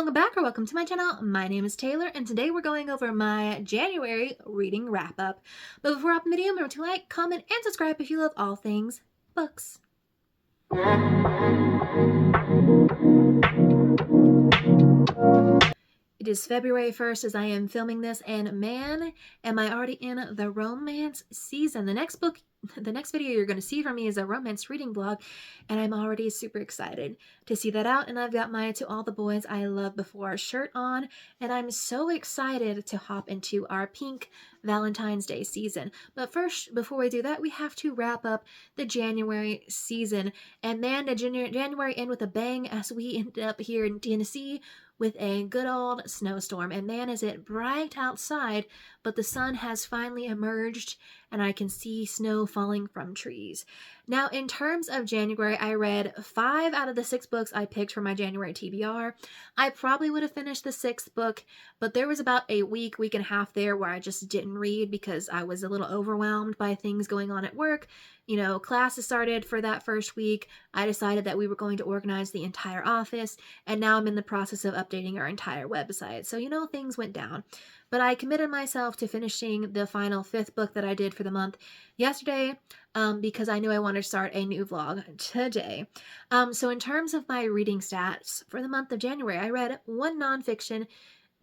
welcome back or welcome to my channel. My name is Taylor and today we're going over my January reading wrap up. But before I hop in the video, remember to like, comment, and subscribe if you love all things books. It is February 1st as I am filming this, and man, am I already in the romance season. The next video you're going to see from me is a romance reading vlog, and I'm already super excited to see that out. And I've got my To All the Boys I Loved Before shirt on, and I'm so excited to hop into our pink Valentine's Day season. But first, before we do that, we have to wrap up the January season. And man, did January end with a bang as we ended up here in Tennessee with a good old snowstorm. And man, is it bright outside, but the sun has finally emerged and I can see snow falling from trees. Now, in terms of January, I read 5 out of the 6 books I picked for my January TBR. I probably would have finished the 6th book, but there was about a week and a half there where I just didn't read because I was a little overwhelmed by things going on at work. You know, classes started for that first week. I decided that we were going to organize the entire office, and now I'm in the process of updating our entire website. So, you know, things went down. But I committed myself to finishing the final 5th book that I did for the month yesterday because I knew I wanted to start a new vlog today. So in terms of my reading stats for the month of January, I read 1 nonfiction,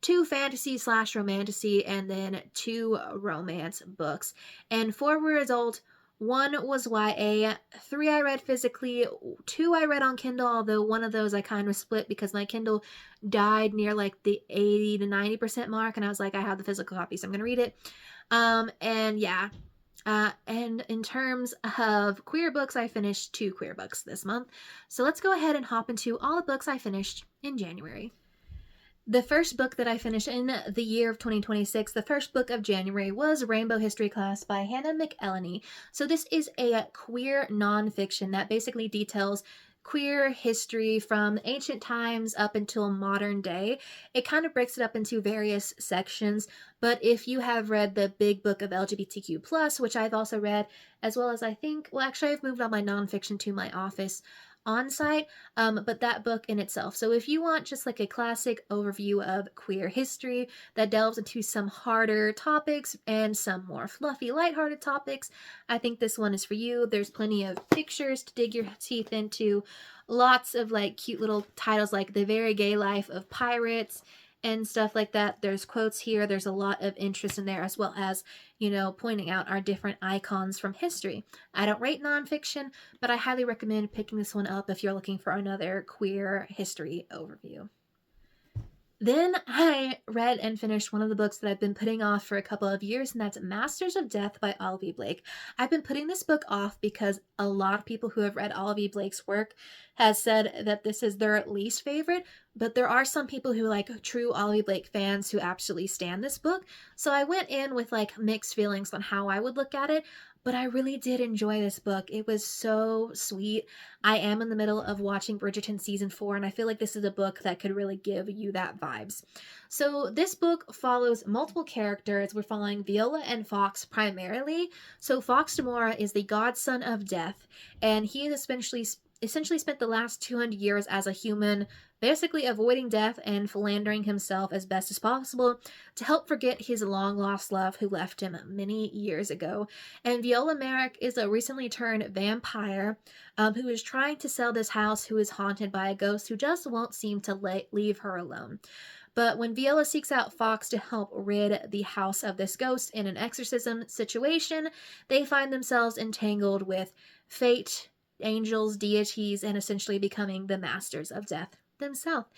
2 fantasy/romantasy, and then 2 romance books. And 4 were adult, 1 was YA, 3 I read physically, 2 I read on Kindle, although one of those I kind of split because my Kindle died near like the 80 to 90% mark, and I was like, I have the physical copy, so I'm going to read it. And yeah. And in terms of queer books, I finished 2 queer books this month. So let's go ahead and hop into all the books I finished in January. The first book that I finished in the year of 2026, the first book of January, was Rainbow History Class by Hannah McElhenney. So this is a queer nonfiction that basically details queer history from ancient times up until modern day. It kind of breaks it up into various sections, but if you have read the big book of LGBTQ+, which I've also read, as well as I've moved on my nonfiction to my office on site, but that book in itself. So if you want just like a classic overview of queer history that delves into some harder topics and some more fluffy, lighthearted topics, I think this one is for you. There's plenty of pictures to dig your teeth into, lots of like cute little titles like The Very Gay Life of Pirates and stuff like that. There's quotes here. There's a lot of interest in there, as well as, you know, pointing out our different icons from history. I don't rate nonfiction, but I highly recommend picking this one up if you're looking for another queer history overview. Then I read and finished one of the books that I've been putting off for a couple of years, and that's Masters of Death by Olivia Blake. I've been putting this book off because a lot of people who have read Olivia Blake's work has said that this is their least favorite, but there are some people who like true Olivia Blake fans who absolutely stand this book. So I went in with like mixed feelings on how I would look at it, but I really did enjoy this book. It was so sweet. I am in the middle of watching Bridgerton season 4, and I feel like this is a book that could really give you that vibes. So this book follows multiple characters. We're following Viola and Fox primarily. So Fox D'Amora is the godson of death, and he is essentially spent the last 200 years as a human, basically avoiding death and philandering himself as best as possible to help forget his long-lost love who left him many years ago. And Viola Merrick is a recently turned vampire who is trying to sell this house, who is haunted by a ghost who just won't seem to leave her alone. But when Viola seeks out Fox to help rid the house of this ghost in an exorcism situation, they find themselves entangled with fate, angels, deities, and essentially becoming the masters of death themselves.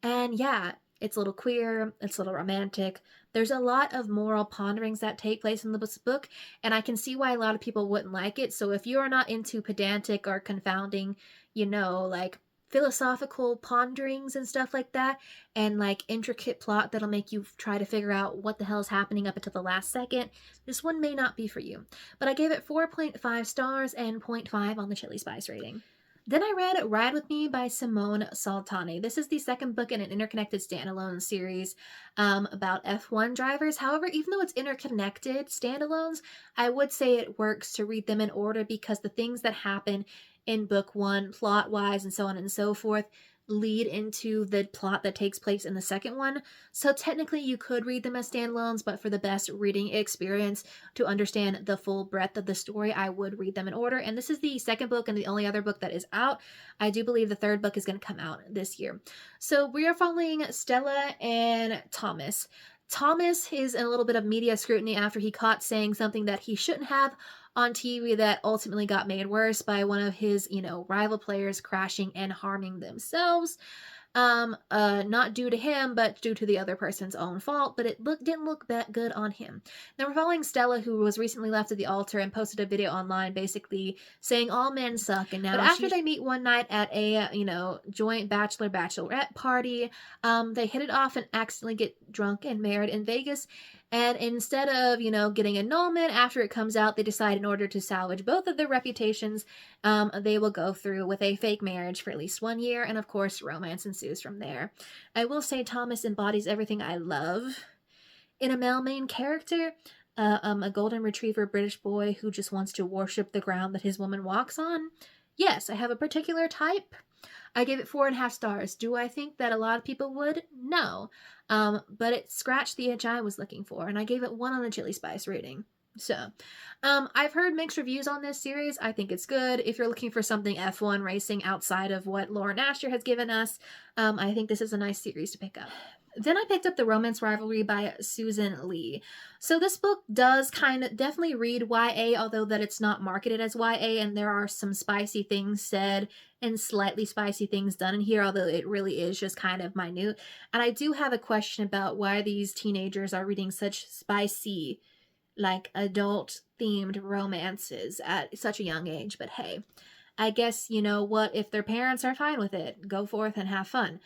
And yeah, it's a little queer, it's a little romantic. There's a lot of moral ponderings that take place in this book, and I can see why a lot of people wouldn't like it. So if you're not into pedantic or confounding, you know, like philosophical ponderings and stuff like that, and like intricate plot that'll make you try to figure out what the hell is happening up until the last second, this one may not be for you. But I gave it 4.5 stars and 0.5 on the chili spice rating. Then I read Ride With Me by Simone Saltani. This is the second book in an interconnected standalone series about F1 drivers. However, even though it's interconnected standalones, I would say it works to read them in order because the things that happen in book 1, plot-wise and so on and so forth, lead into the plot that takes place in the second one. So technically you could read them as standalones, but for the best reading experience to understand the full breadth of the story, I would read them in order. And this is the second book and the only other book that is out. I do believe the third book is going to come out this year. So we are following Stella and Thomas. Thomas is in a little bit of media scrutiny after he caught saying something that he shouldn't have on TV that ultimately got made worse by one of his, rival players crashing and harming themselves. Not due to him, but due to the other person's own fault, but it didn't look that good on him. Now we're following Stella, who was recently left at the altar and posted a video online basically saying all men suck, and now but after they meet one night at a, joint bachelorette party, they hit it off and accidentally get drunk and married in Vegas. And instead of, getting annulment after it comes out, they decide in order to salvage both of their reputations, they will go through with a fake marriage for at least 1 year. And of course, romance ensues from there. I will say Thomas embodies everything I love in a male main character. A golden retriever British boy who just wants to worship the ground that his woman walks on. Yes, I have a particular type. I gave it 4.5 stars. Do I think that a lot of people would? No. But it scratched the itch I was looking for, and I gave it 1 on the Chili Spice rating. So, I've heard mixed reviews on this series. I think it's good. If you're looking for something F1 racing outside of what Lauren Asher has given us, I think this is a nice series to pick up. Then I picked up The Romance Rivalry by Susan Lee. So this book does definitely read YA, although that it's not marketed as YA, and there are some spicy things said and slightly spicy things done in here, although it really is just kind of minute. And I do have a question about why these teenagers are reading such spicy, adult-themed romances at such a young age, but hey. I guess, what, if their parents are fine with it, go forth and have fun.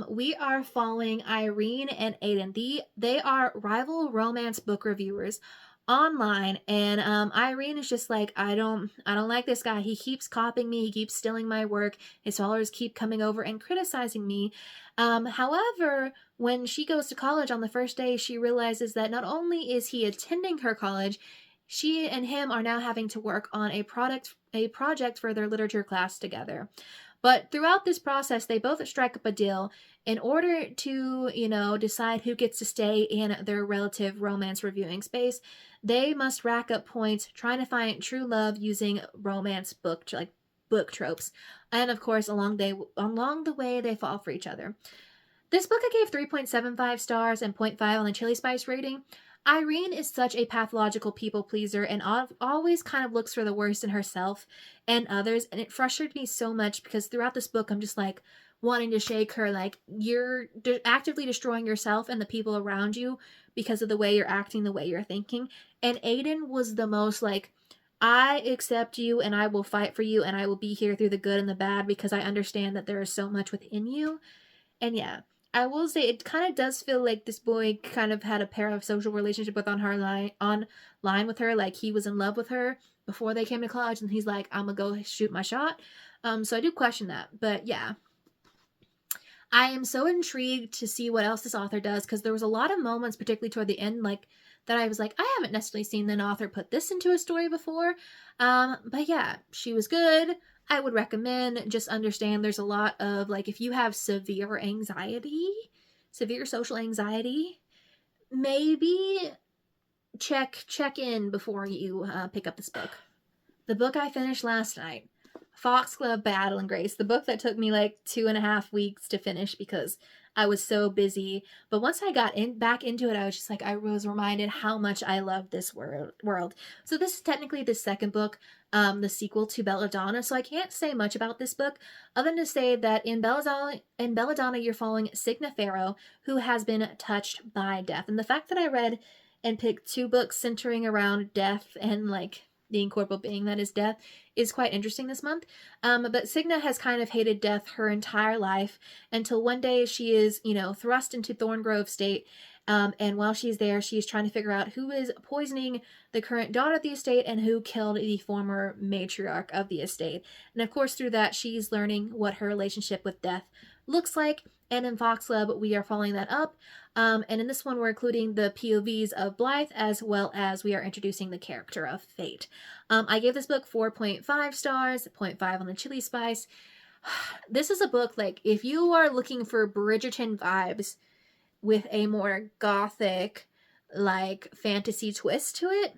We are following Irene and Aiden. They are rival romance book reviewers online, and Irene is just like, I don't like this guy. He keeps copying me. He keeps stealing my work. His followers keep coming over and criticizing me. However, when she goes to college on the first day, she realizes that not only is he attending her college, she and him are now having to work on a project for their literature class together. But throughout this process, they both strike up a deal in order to, decide who gets to stay in their relative romance reviewing space. They must rack up points trying to find true love using romance book tropes. And of course, along the way, they fall for each other. This book I gave 3.75 stars and 0.5 on the Chili Spice rating. Irene is such a pathological people pleaser and always kind of looks for the worst in herself and others, and it frustrated me so much because throughout this book I'm just wanting to shake her, you're actively destroying yourself and the people around you because of the way you're acting, the way you're thinking. And Aiden was the most I accept you and I will fight for you and I will be here through the good and the bad because I understand that there is so much within you. And yeah, I will say it kind of does feel like this boy kind of had a parasocial relationship with on line with her. He was in love with her before they came to college, and he's like, I'm gonna go shoot my shot. So I do question that, but yeah. I am so intrigued to see what else this author does, because there was a lot of moments, particularly toward the end, that I was like, I haven't necessarily seen an author put this into a story before. But yeah, she was good. I would recommend. Just understand there's a lot of, if you have severe social anxiety, maybe check in before you pick up this book. The book I finished last night, Foxglove Battle and Grace, the book that took me 2.5 weeks to finish because I was so busy. But once I got back into it, I was just I was reminded how much I love this world. So this is technically the second book, the sequel to Belladonna. So I can't say much about this book other than to say that in Belladonna, you're following Signa Farrow, who has been touched by death. And the fact that I read and picked 2 books centering around death and the incorporeal being that is death is quite interesting this month. But Signa has kind of hated death her entire life until one day she is, thrust into Thorngrove State. And while she's there, she's trying to figure out who is poisoning the current daughter of the estate and who killed the former matriarch of the estate. And of course, through that, she's learning what her relationship with death looks like. And in Foxglove, we are following that up. And in this one, we're including the POVs of Blythe, as well as we are introducing the character of Fate. I gave this book 4.5 stars, 0.5 on the Chili Spice. This is a book, like, if you are looking for Bridgerton vibes with a more gothic, like, fantasy twist to it,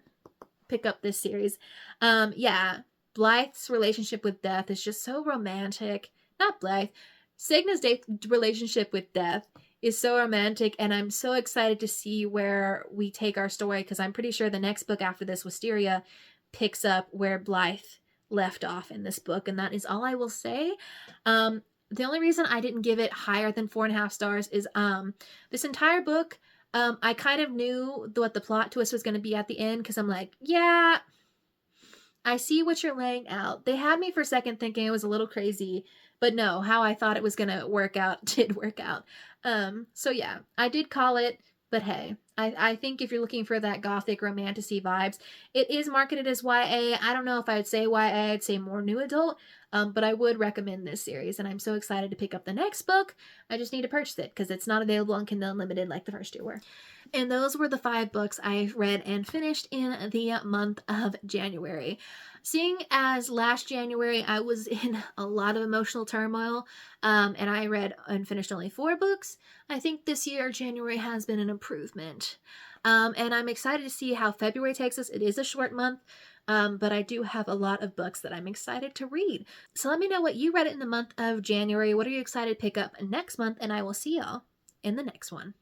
pick up this series. Yeah, Blythe's relationship with death is just so romantic. Not Blythe. Cygna's relationship with death is so romantic, and I'm so excited to see where we take our story, because I'm pretty sure the next book after this, Wisteria, picks up where Blythe left off in this book, and that is all I will say. The only reason I didn't give it higher than 4.5 stars is this entire book, I kind of knew what the plot twist was going to be at the end, because I'm like, yeah, I see what you're laying out. They had me for a second thinking it was a little crazy, but no, how I thought it was going to work out did work out. So yeah, I did call it, but hey, I think if you're looking for that gothic romantasy vibes, it is marketed as YA. I don't know if I would say YA, I'd say more new adult, but I would recommend this series, and I'm so excited to pick up the next book. I just need to purchase it because it's not available on Kindle Unlimited like the first two were. And those were the 5 books I read and finished in the month of January. Seeing as last January I was in a lot of emotional turmoil, and I read and finished only 4 books, I think this year January has been an improvement. And I'm excited to see how February takes us. It is a short month, but I do have a lot of books that I'm excited to read. So let me know what you read in the month of January. What are you excited to pick up next month? And I will see y'all in the next one.